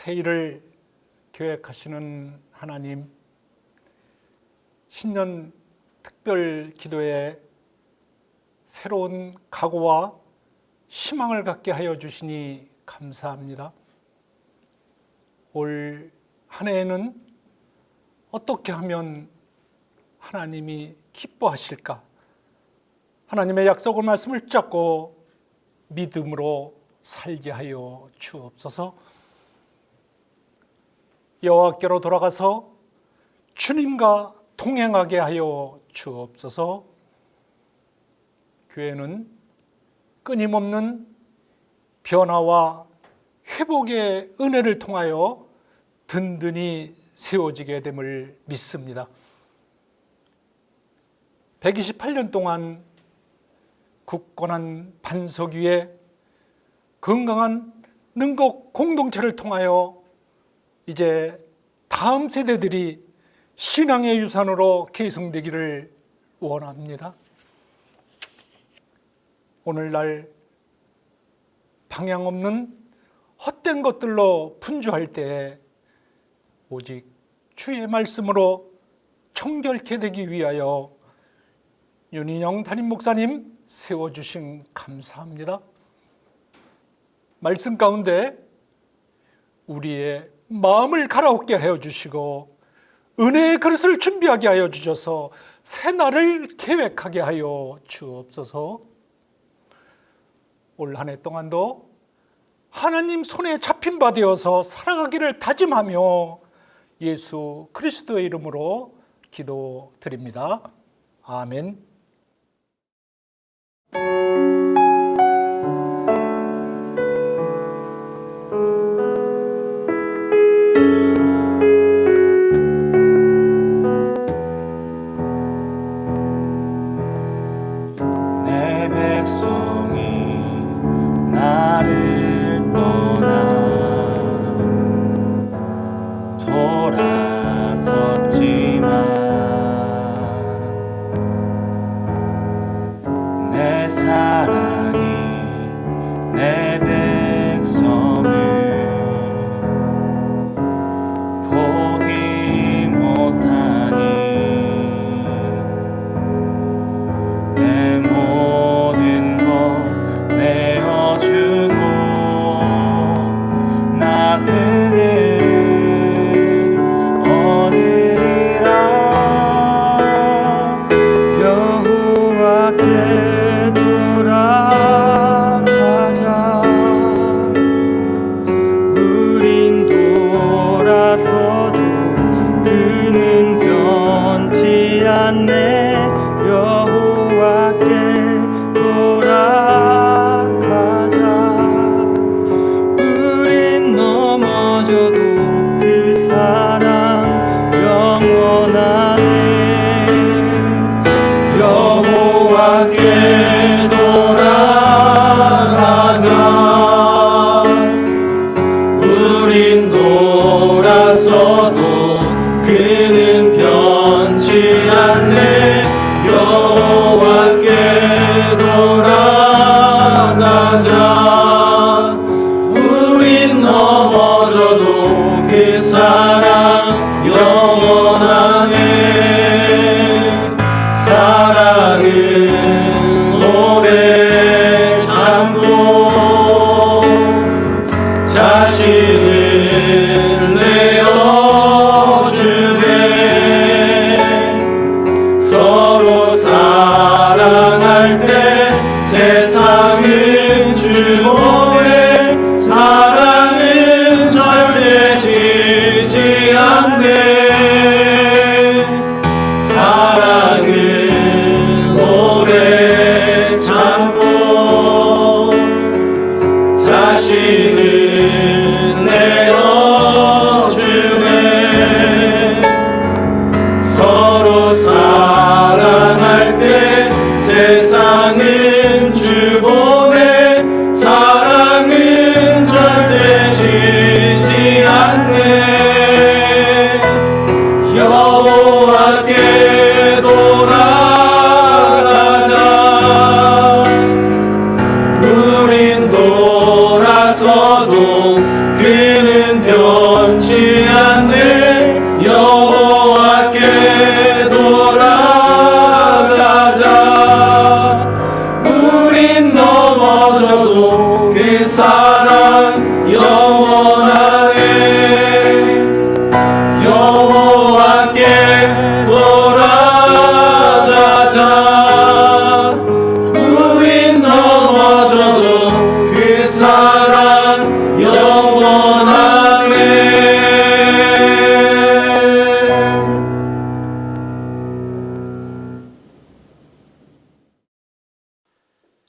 새 일을 계획하시는 하나님, 신년 특별 기도에 새로운 각오와 희망을 갖게 하여 주시니 감사합니다. 올 한 해에는 어떻게 하면 하나님이 기뻐하실까? 하나님의 약속의 말씀을 붙잡고 믿음으로 살게 하여 주옵소서. 여호와께로 돌아가서 주님과 동행하게 하여 주옵소서. 교회는 끊임없는 변화와 회복의 은혜를 통하여 든든히 세워지게 됨을 믿습니다. 128년 동안 굳건한 반석 위에 건강한 능곡 공동체를 통하여 이제 다음 세대들이 신앙의 유산으로 계승되기를 원합니다. 오늘날 방향 없는 헛된 것들로 분주할 때에 오직 주의 말씀으로 청결케 되기 위하여 윤인영 담임 목사님 세워주신 감사합니다. 말씀 가운데 우리의 마음을 갈아엎게 하여 주시고 은혜의 그릇을 준비하게 하여 주셔서 새날을 계획하게 하여 주옵소서. 올 한 해 동안도 하나님 손에 잡힌 바 되어서 살아가기를 다짐하며 예수 그리스도의 이름으로 기도드립니다. 아멘. 내 백성이 나를 떠나 돌아섰지만 내 사랑이 내 백성을 포기 못하니 내 모든 것 내어주고 나 그대를 얻으리라. 여호와께 돌아가자. 우린 돌아서도 그는 변치 않네. 여호와께 돌아가자. 우린 넘어져도 그 사랑 영원하네. 여호와께 돌아가자. 우린 돌아서도 그는 변치 않네. 여호와께 돌아가자. 우린 넘어져도 그 사랑 영원하네. 사랑은 오래 참고 자신을 내어주네. 서로 사랑할 때 세상은 즐거워해. 사랑은 절대 지지 않네. 사랑은 오래 참고 자신을 내어주네. 서로 사랑할 때 세상은 주보네. 사랑은 절대 지지 않네. 여호와께 돌아가자. 우린 돌아서도 그는 변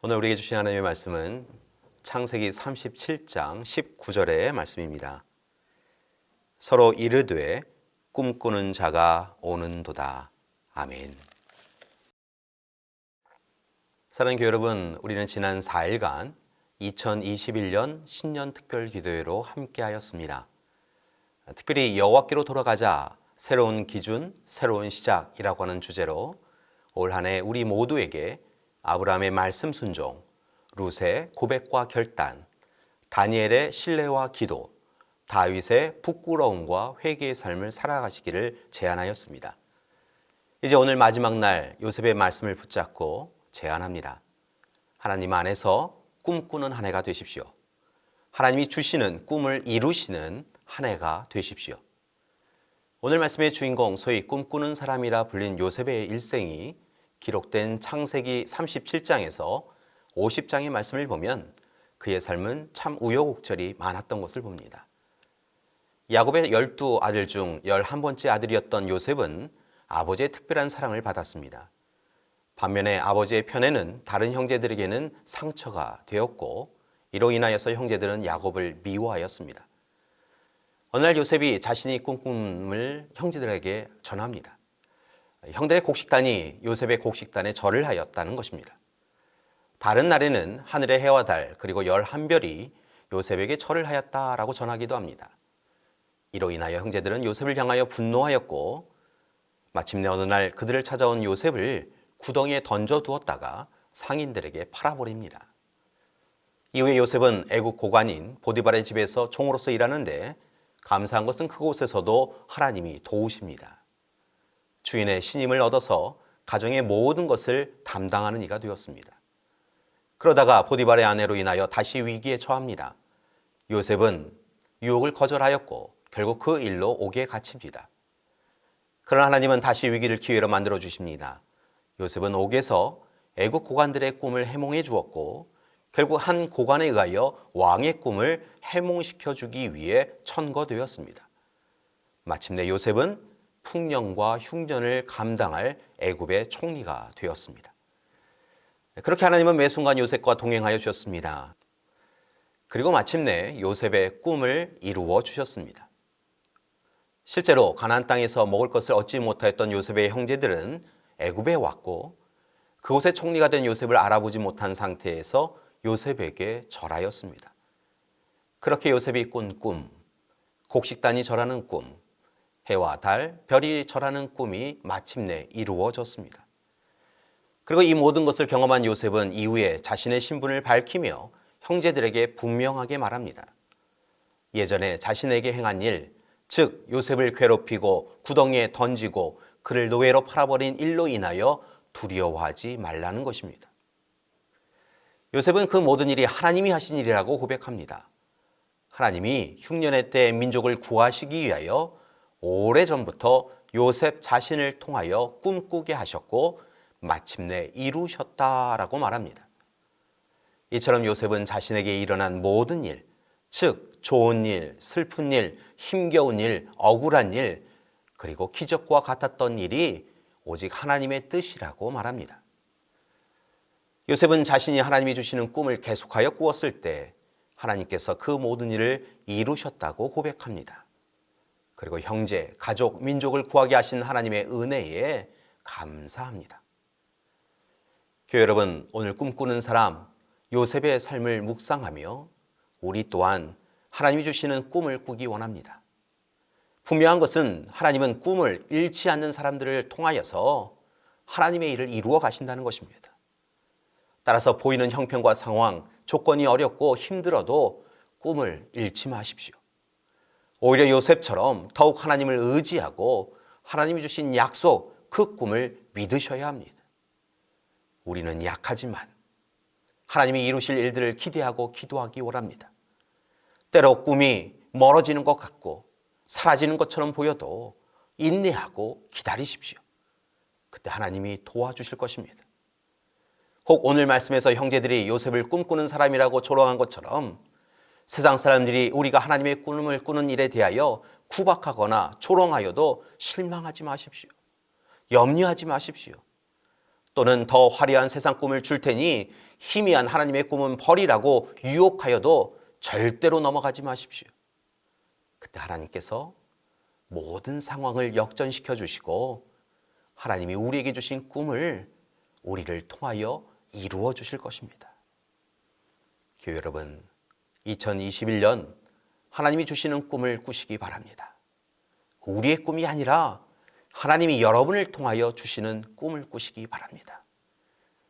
오늘 우리에게 주신 하나님의 말씀은 창세기 37장 19절의 말씀입니다. 서로 이르되 꿈꾸는 자가 오는도다. 아멘. 사랑하는 교회 여러분, 우리는 지난 4일간 2021년 신년 특별 기도회로 함께 하였습니다. 특별히 여호와께로 돌아가자, 새로운 기준, 새로운 시작이라고 하는 주제로 올 한 해 우리 모두에게 아브라함의 말씀 순종, 룻의 고백과 결단, 다니엘의 신뢰와 기도, 다윗의 부끄러움과 회개의 삶을 살아가시기를 제안하였습니다. 이제 오늘 마지막 날 요셉의 말씀을 붙잡고 제안합니다. 하나님 안에서 꿈꾸는 한 해가 되십시오. 하나님이 주시는 꿈을 이루시는 한 해가 되십시오. 오늘 말씀의 주인공, 소위 꿈꾸는 사람이라 불린 요셉의 일생이 기록된 창세기 37장에서 50장의 말씀을 보면 그의 삶은 참 우여곡절이 많았던 것을 봅니다. 야곱의 12아들 중 11번째 아들이었던 요셉은 아버지의 특별한 사랑을 받았습니다. 반면에 아버지의 편에는 다른 형제들에게는 상처가 되었고, 이로 인하여서 형제들은 야곱을 미워하였습니다. 어느 날 요셉이 자신이 꾼 꿈을 형제들에게 전합니다. 형들의 곡식단이 요셉의 곡식단에 절을 하였다는 것입니다. 다른 날에는 하늘의 해와 달 그리고 11별이 요셉에게 절을 하였다라고 전하기도 합니다. 이로 인하여 형제들은 요셉을 향하여 분노하였고, 마침내 어느 날 그들을 찾아온 요셉을 구덩이에 던져두었다가 상인들에게 팔아버립니다. 이후에 요셉은 애국 고관인 보디발의 집에서 종으로서 일하는데, 감사한 것은 그곳에서도 하나님이 도우십니다. 주인의 신임을 얻어서 가정의 모든 것을 담당하는 이가 되었습니다. 그러다가 보디발의 아내로 인하여 다시 위기에 처합니다. 요셉은 유혹을 거절하였고 결국 그 일로 옥에 갇힙니다. 그러나 하나님은 다시 위기를 기회로 만들어 주십니다. 요셉은 옥에서 애국 고관들의 꿈을 해몽해 주었고, 결국 한 고관에 의하여 왕의 꿈을 해몽시켜 주기 위해 천거되었습니다. 마침내 요셉은 풍령과 흉년을 감당할 애굽의 총리가 되었습니다. 그렇게 하나님은 매 순간 요셉과 동행하여 주셨습니다. 그리고 마침내 요셉의 꿈을 이루어 주셨습니다. 실제로 가나안 땅에서 먹을 것을 얻지 못하였던 요셉의 형제들은 애굽에 왔고, 그곳의 총리가 된 요셉을 알아보지 못한 상태에서 요셉에게 절하였습니다. 그렇게 요셉이 꾼 꿈, 곡식단이 절하는 꿈, 해와 달, 별이 절하는 꿈이 마침내 이루어졌습니다. 그리고 이 모든 것을 경험한 요셉은 이후에 자신의 신분을 밝히며 형제들에게 분명하게 말합니다. 예전에 자신에게 행한 일, 즉 요셉을 괴롭히고 구덩이에 던지고 그를 노예로 팔아버린 일로 인하여 두려워하지 말라는 것입니다. 요셉은 그 모든 일이 하나님이 하신 일이라고 고백합니다. 하나님이 흉년의 때 민족을 구하시기 위하여 오래전부터 요셉 자신을 통하여 꿈꾸게 하셨고 마침내 이루셨다라고 말합니다. 이처럼 요셉은 자신에게 일어난 모든 일, 즉 좋은 일, 슬픈 일, 힘겨운 일, 억울한 일, 그리고 기적과 같았던 일이 오직 하나님의 뜻이라고 말합니다. 요셉은 자신이 하나님이 주시는 꿈을 계속하여 꾸었을 때 하나님께서 그 모든 일을 이루셨다고 고백합니다. 그리고 형제, 가족, 민족을 구하게 하신 하나님의 은혜에 감사합니다. 교회 여러분, 오늘 꿈꾸는 사람 요셉의 삶을 묵상하며 우리 또한 하나님이 주시는 꿈을 꾸기 원합니다. 분명한 것은 하나님은 꿈을 잃지 않는 사람들을 통하여서 하나님의 일을 이루어 가신다는 것입니다. 따라서 보이는 형편과 상황, 조건이 어렵고 힘들어도 꿈을 잃지 마십시오. 오히려 요셉처럼 더욱 하나님을 의지하고 하나님이 주신 약속, 그 꿈을 믿으셔야 합니다. 우리는 약하지만 하나님이 이루실 일들을 기대하고 기도하기 원합니다. 때로 꿈이 멀어지는 것 같고 사라지는 것처럼 보여도 인내하고 기다리십시오. 그때 하나님이 도와주실 것입니다. 혹 오늘 말씀에서 형제들이 요셉을 꿈꾸는 사람이라고 조롱한 것처럼 세상 사람들이 우리가 하나님의 꿈을 꾸는 일에 대하여 구박하거나 조롱하여도 실망하지 마십시오. 염려하지 마십시오. 또는 더 화려한 세상 꿈을 줄 테니 희미한 하나님의 꿈은 버리라고 유혹하여도 절대로 넘어가지 마십시오. 그때 하나님께서 모든 상황을 역전시켜 주시고 하나님이 우리에게 주신 꿈을 우리를 통하여 이루어 주실 것입니다. 교회 여러분, 2021년 하나님이 주시는 꿈을 꾸시기 바랍니다. 우리의 꿈이 아니라 하나님이 여러분을 통하여 주시는 꿈을 꾸시기 바랍니다.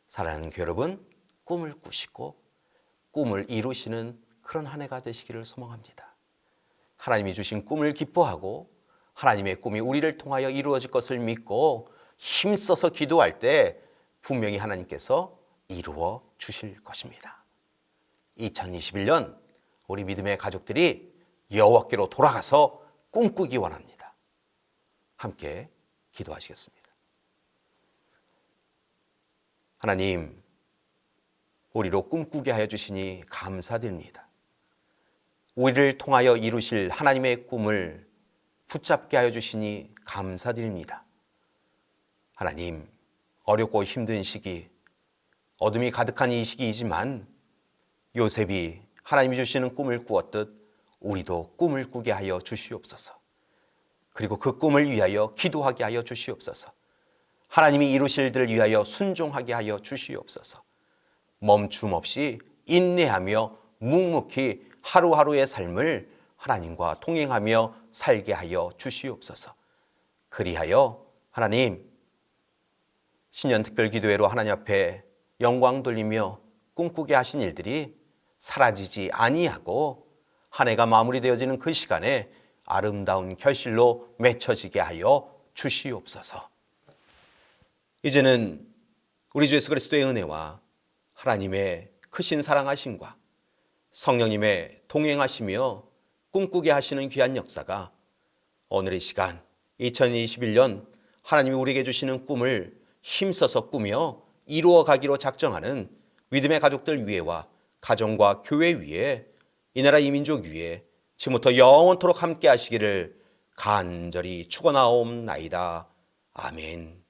사랑하는 교회 여러분, 꿈을 꾸시고 꿈을 이루시는 그런 한 해가 되시기를 소망합니다. 하나님이 주신 꿈을 기뻐하고 하나님의 꿈이 우리를 통하여 이루어질 것을 믿고 힘써서 기도할 때 분명히 하나님께서 이루어 주실 것입니다. 2021년 우리 믿음의 가족들이 여호와께로 돌아가서 꿈꾸기 원합니다. 함께 기도하시겠습니다. 하나님, 우리로 꿈꾸게 하여 주시니 감사드립니다. 우리를 통하여 이루실 하나님의 꿈을 붙잡게 하여 주시니 감사드립니다. 하나님, 어렵고 힘든 시기, 어둠이 가득한 이 시기이지만 요셉이 하나님이 주시는 꿈을 꾸었듯 우리도 꿈을 꾸게 하여 주시옵소서. 그리고 그 꿈을 위하여 기도하게 하여 주시옵소서. 하나님이 이루실 일들을 위하여 순종하게 하여 주시옵소서. 멈춤 없이 인내하며 묵묵히 하루하루의 삶을 하나님과 동행하며 살게 하여 주시옵소서. 그리하여 하나님, 신년 특별 기도회로 하나님 앞에 영광 돌리며 꿈꾸게 하신 일들이 사라지지 아니하고 한 해가 마무리되어지는 그 시간에 아름다운 결실로 맺혀지게 하여 주시옵소서. 이제는 우리 주 예수 그리스도의 은혜와 하나님의 크신 사랑하심과 성령님의 동행하시며 꿈꾸게 하시는 귀한 역사가 오늘의 시간 2021년 하나님이 우리에게 주시는 꿈을 힘써서 꾸며 이루어 가기로 작정하는 믿음의 가족들 위에와 가정과 교회 위에 이 나라 이 민족 위에 지금부터 영원토록 함께 하시기를 간절히 축원하옵나이다. 아멘.